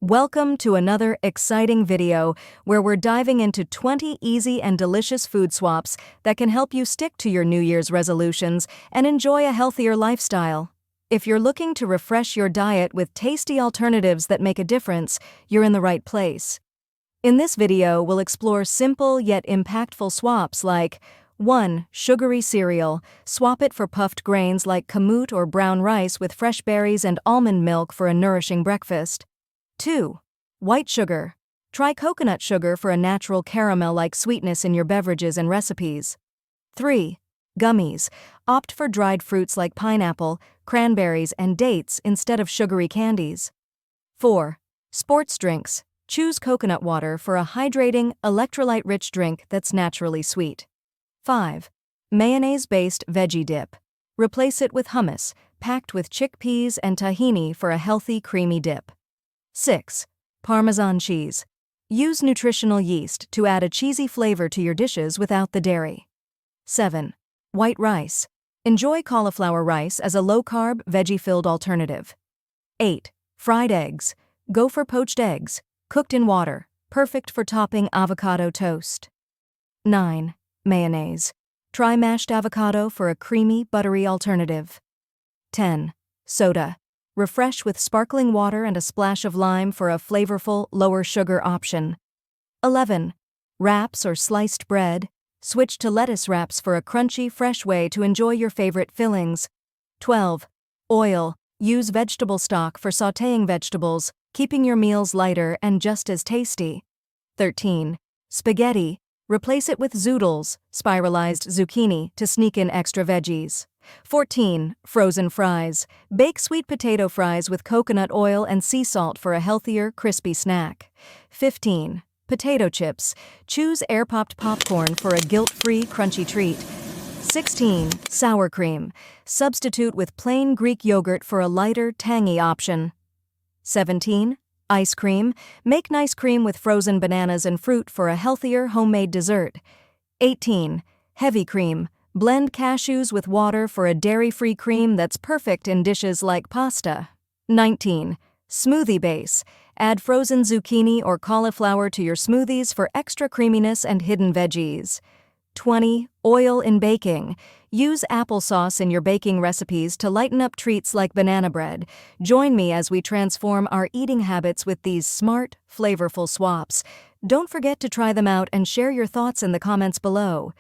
Welcome to another exciting video where we're diving into 20 easy and delicious food swaps that can help you stick to your New Year's resolutions and enjoy a healthier lifestyle. If you're looking to refresh your diet with tasty alternatives that make a difference, you're in the right place. In this video, we'll explore simple yet impactful swaps like 1. Sugary cereal. Swap it for puffed grains like kamut or brown rice with fresh berries and almond milk for a nourishing breakfast. 2. White sugar. Try coconut sugar for a natural caramel-like sweetness in your beverages and recipes. 3. Gummies. Opt for dried fruits like pineapple, cranberries, and dates instead of sugary candies. 4. Sports drinks. Choose coconut water for a hydrating, electrolyte-rich drink that's naturally sweet. 5. Mayonnaise-based veggie dip. Replace it with hummus, packed with chickpeas and tahini for a healthy, creamy dip. 6. Parmesan cheese. Use nutritional yeast to add a cheesy flavor to your dishes without the dairy. 7. White rice. Enjoy cauliflower rice as a low-carb, veggie-filled alternative. 8. Fried eggs. Go for poached eggs, cooked in water, perfect for topping avocado toast. 9. Mayonnaise. Try mashed avocado for a creamy, buttery alternative. 10. Soda. Refresh with sparkling water and a splash of lime for a flavorful, lower-sugar option. 11. Wraps or sliced bread. Switch to lettuce wraps for a crunchy, fresh way to enjoy your favorite fillings. 12. Oil. Use vegetable stock for sautéing vegetables, keeping your meals lighter and just as tasty. 13. Spaghetti. Replace it with zoodles, spiralized zucchini, to sneak in extra veggies. 14. Frozen fries. Bake sweet potato fries with coconut oil and sea salt for a healthier, crispy snack. 15. Potato chips. Choose air-popped popcorn for a guilt-free, crunchy treat. 16. Sour cream. Substitute with plain Greek yogurt for a lighter, tangy option. 17. Ice cream. Make nice cream with frozen bananas and fruit for a healthier, homemade dessert. 18. Heavy cream. Blend cashews with water for a dairy-free cream that's perfect in dishes like pasta. 19. Smoothie base. Add frozen zucchini or cauliflower to your smoothies for extra creaminess and hidden veggies. 20. Oil in baking. Use applesauce in your baking recipes to lighten up treats like banana bread. Join me as we transform our eating habits with these smart, flavorful swaps. Don't forget to try them out and share your thoughts in the comments below.